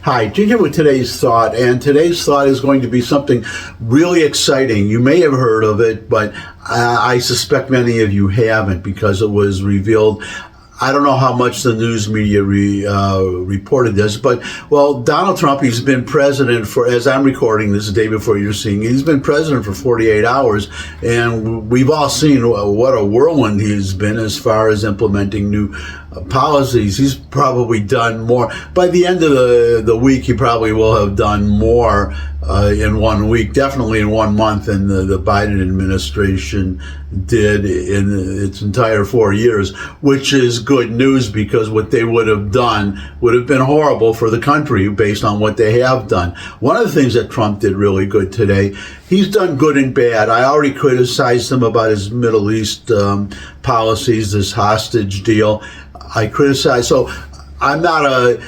Hi, Jim here with today's thought, and today's thought is going to be something really exciting. You may have heard of it, but I suspect many of you haven't because it was revealed. I don't know how much the news media reported this, but, well, Donald Trump, he's been president for, as I'm recording this the day before you're seeing, he's been president for 48 hours, and we've all seen what a whirlwind he's been as far as implementing new policies. He's probably done more. By the end of the week, he probably will have done more in 1 week, definitely in 1 month, than the Biden administration did in its entire 4 years, which is good news because what they would have done would have been horrible for the country based on what they have done. One of the things that Trump did really good today, he's done good and bad. I already criticized him about his Middle East policies, this hostage deal. I criticize, so I'm not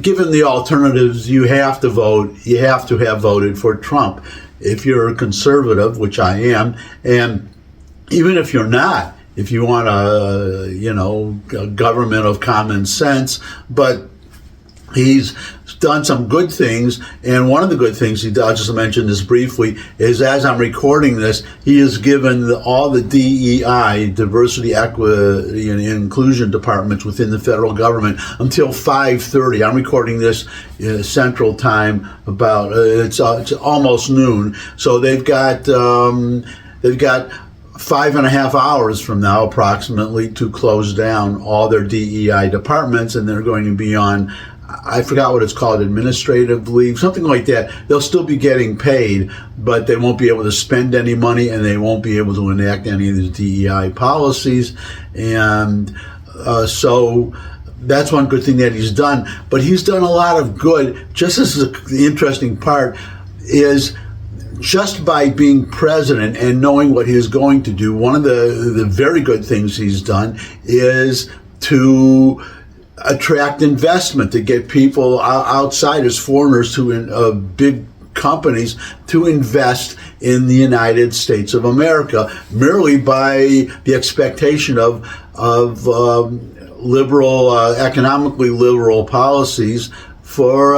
given the alternatives, you have to vote, you have to have voted for Trump. If you're a conservative, which I am, and even if you're not, if you want a government of common sense, but he's done some good things, and one of the good things he does, just mentioned this briefly, is as I'm recording this, he has given all the DEI, diversity, equity, and inclusion departments within the federal government until 5:30. I'm recording this Central Time, about it's almost noon, so they've got 5.5 hours from now, approximately, to close down all their DEI departments, and they're going to be on, I forgot what it's called, administrative leave, something like that. They'll still be getting paid, but they won't be able to spend any money, and they won't be able to enact any of the DEI policies. And so that's one good thing that he's done. But he's done a lot of good. Just as the interesting part is, just by being president and knowing what he's going to do, one of the very good things he's done is to attract investment, to get people outsiders, foreigners, to big companies to invest in the United States of America, merely by the expectation of liberal, economically liberal policies for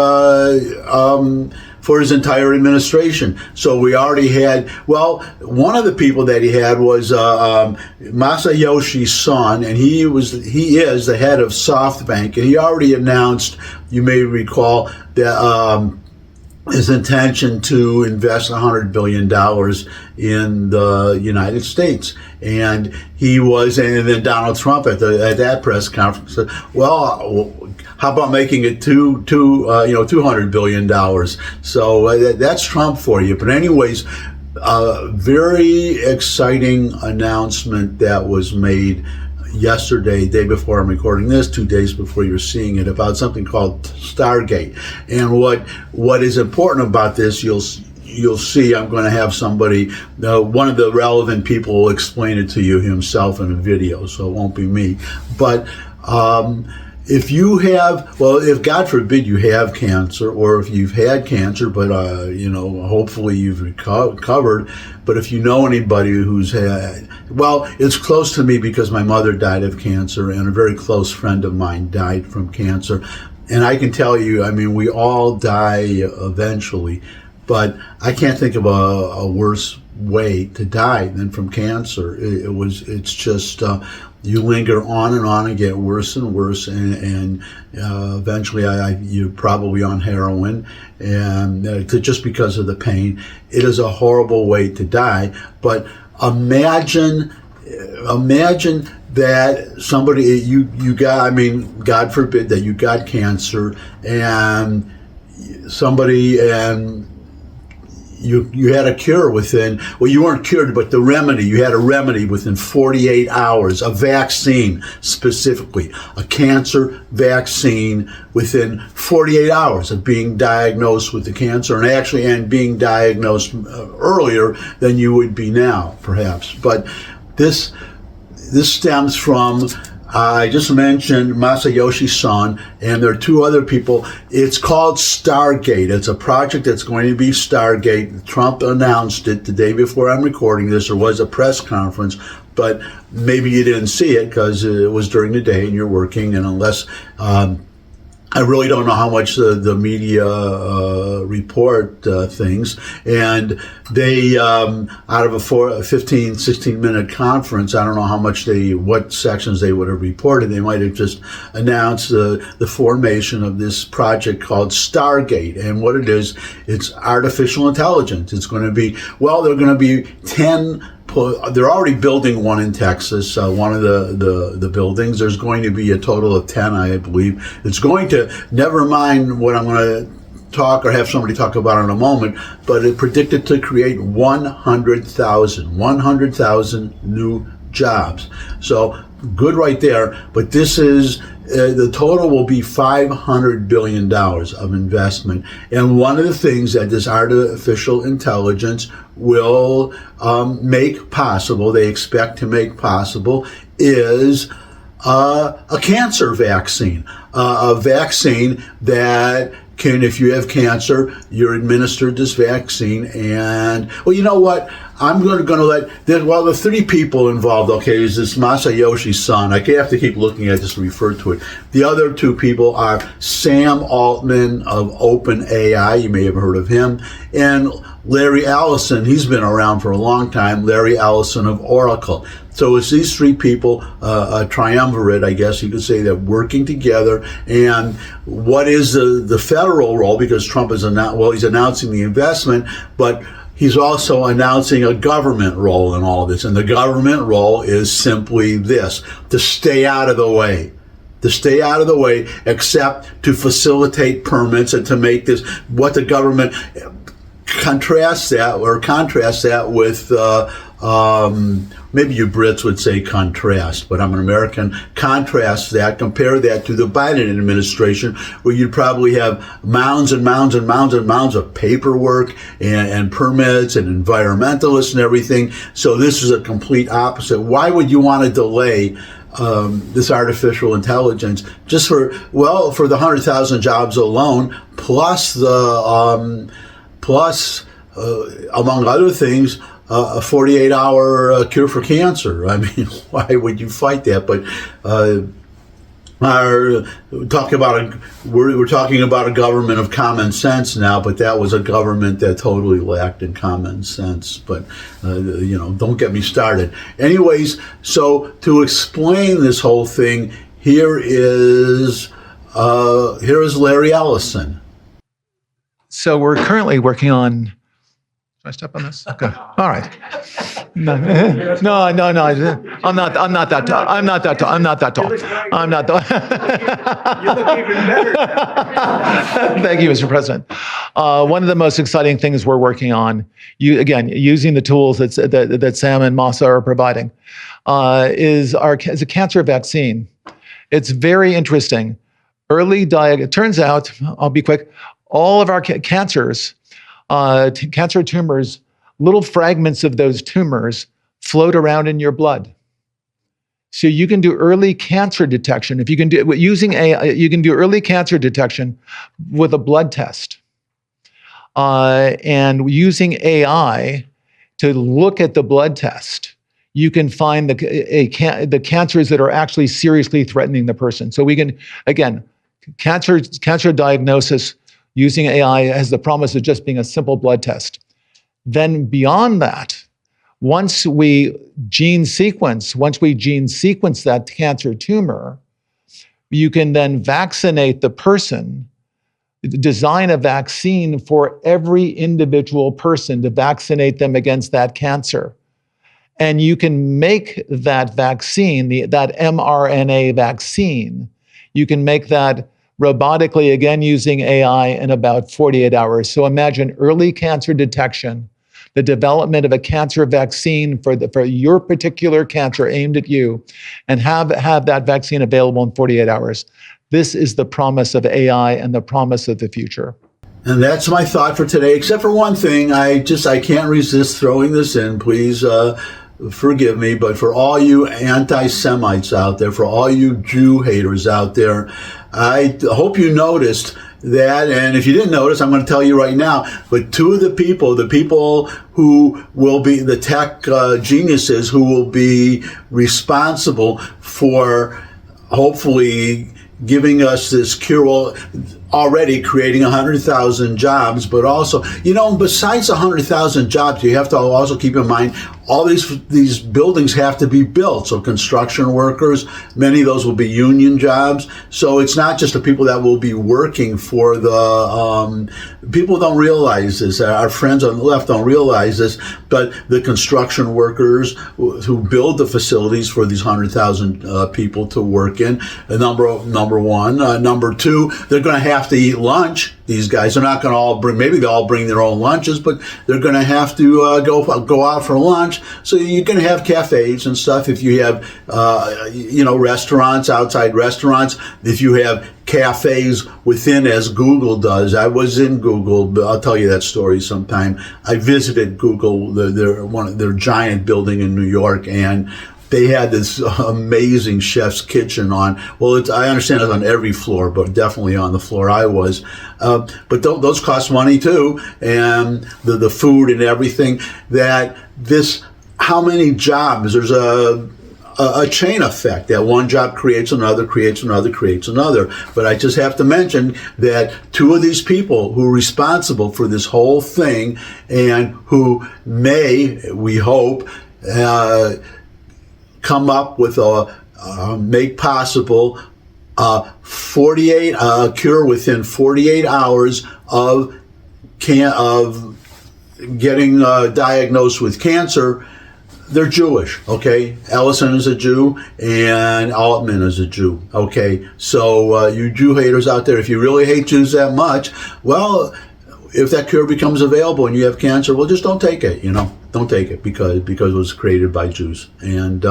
his entire administration. So we already had, well, one of the people that he had was Masayoshi Son, and he is the head of SoftBank, and he already announced, you may recall, that his intention to invest $100 billion in the United States. And then Donald Trump at that press conference said, well, how about making it $200 billion? So that's Trump for you. But anyways, very exciting announcement that was made yesterday, day before I'm recording this, 2 days before you're seeing it, about something called Stargate. And what is important about this, you'll see, I'm going to have somebody, one of the relevant people will explain it to you himself in a video, so it won't be me. But if you have, well, if God forbid you have cancer, or if you've had cancer, but hopefully you've recovered. But if you know anybody who's had, well, it's close to me because my mother died of cancer, and a very close friend of mine died from cancer. And I can tell you, I mean, we all die eventually, but I can't think of a worse way to die than from cancer. It's just, you linger on and get worse and worse, and eventually you're probably on heroin, and just because of the pain. It is a horrible way to die. But imagine that somebody, you got, I mean, God forbid that you got cancer, and somebody, and you had a cure within, well, you weren't cured, but the remedy, you had a remedy within 48 hours, a vaccine specifically, a cancer vaccine within 48 hours of being diagnosed with the cancer, and being diagnosed earlier than you would be now, perhaps. But this stems from, I just mentioned Masayoshi Son, and there are two other people. It's called Stargate. It's a project that's going to be Stargate. Trump announced it the day before I'm recording this. There was a press conference, but maybe you didn't see it because it was during the day and you're working, and unless I really don't know how much the media report things. And they, out of a 15, 16-minute conference, I don't know how much what sections they would have reported. They might have just announced the formation of this project called Stargate. And what it is, it's artificial intelligence. It's going to be, they're going to be 10. They're already building one in Texas, one of the buildings. There's going to be a total of 10, I believe. It's going to, never mind what I'm going to talk or have somebody talk about in a moment, but it predicted to create 100,000 new jobs. So good right there. But this is, the total will be $500 billion of investment. And one of the things that this artificial intelligence will make possible, they expect to make possible, is a cancer vaccine. A vaccine that can, if you have cancer, you're administered this vaccine. And, well, you know what? I'm going to let, the three people involved, okay, is this Masayoshi Son. I have to keep looking at this to refer to it. The other two people are Sam Altman of OpenAI, you may have heard of him, and Larry Ellison, he's been around for a long time, Larry Ellison of Oracle. So it's these three people, a triumvirate, I guess you could say, that working together. And what is the federal role? Because Trump is he's announcing the investment, but he's also announcing a government role in all of this. And the government role is simply this: to stay out of the way. To stay out of the way, except to facilitate permits and to make this, what the government contrasts that with, maybe you Brits would say contrast, but I'm an American. Compare that to the Biden administration, where you'd probably have mounds and mounds and mounds and mounds of paperwork and permits and environmentalists and everything. So this is a complete opposite. Why would you want to delay this artificial intelligence just for the 100,000 jobs alone, plus among other things, a 48-hour cure for cancer? I mean, why would you fight that? But we're talking about a government of common sense now, but that was a government that totally lacked in common sense. But don't get me started. Anyways, so to explain this whole thing, here is Larry Ellison. So we're currently working on. Should I step on this? Okay. All right. No. I'm not that tall. I'm not that tall. You look even better. Thank you, Mr. President. One of the most exciting things we're working on, using the tools that Sam and Masa are providing, is a cancer vaccine. It's very interesting. It turns out, I'll be quick, all of our cancers, cancer tumors, little fragments of those tumors float around in your blood. So you can do early cancer detection. If you can do using AI, you can do early cancer detection with a blood test. And using AI to look at the blood test, you can find the cancers that are actually seriously threatening the person. So we can, again, cancer diagnosis using AI has the promise of just being a simple blood test. Then beyond that, once we gene sequence that cancer tumor, you can then vaccinate the person, design a vaccine for every individual person to vaccinate them against that cancer. And you can make that vaccine, that mRNA vaccine, you can make that robotically, again, using AI in about 48 hours. So imagine early cancer detection, the development of a cancer vaccine for your particular cancer aimed at you, and have that vaccine available in 48 hours. This is the promise of AI and the promise of the future. And that's my thought for today, except for one thing. I can't resist throwing this in. Please forgive me, but for all you anti-Semites out there, for all you Jew haters out there, I hope you noticed that, and if you didn't notice, I'm going to tell you right now, but two of the people who will be the tech geniuses who will be responsible for hopefully giving us this cure, well, already creating 100,000 jobs, but also, besides 100,000 jobs, you have to also keep in mind all these buildings have to be built. So construction workers, many of those will be union jobs. So it's not just the people that will be working for the, people don't realize this. Our friends on the left don't realize this, but the construction workers who build the facilities for these 100,000 people to work in, number one. Number two, they're going to have to eat lunch. These guys are not going to all bring, maybe they'll all bring their own lunches, but they're going to have to go out for lunch. So you're going to have cafes and stuff. If you have, restaurants, outside restaurants, if you have cafes within, as Google does. I was in Google, but I'll tell you that story sometime. I visited Google, their giant building in New York, and they had this amazing chef's kitchen on. Well, I understand it's on every floor, but definitely on the floor I was. But those cost money too, and the food and everything. How many jobs? There's a chain effect that one job creates another, creates another, creates another. But I just have to mention that two of these people who are responsible for this whole thing and who may, we hope, come up with make possible a cure within 48 hours of getting diagnosed with cancer. They're Jewish, okay? Ellison is a Jew and Altman is a Jew, okay? So you Jew haters out there, if you really hate Jews that much, well, if that cure becomes available and you have cancer, well, just don't take it, Don't take it because it was created by Jews. And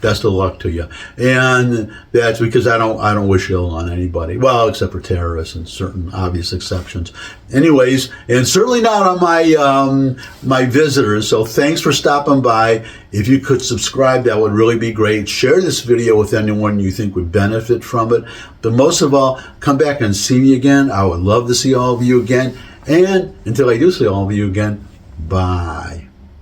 best of luck to you. And that's because I don't wish ill on anybody. Well, except for terrorists and certain obvious exceptions. Anyways, and certainly not on my visitors. So thanks for stopping by. If you could subscribe, that would really be great. Share this video with anyone you think would benefit from it. But most of all, come back and see me again. I would love to see all of you again. And until I do see all of you again, bye.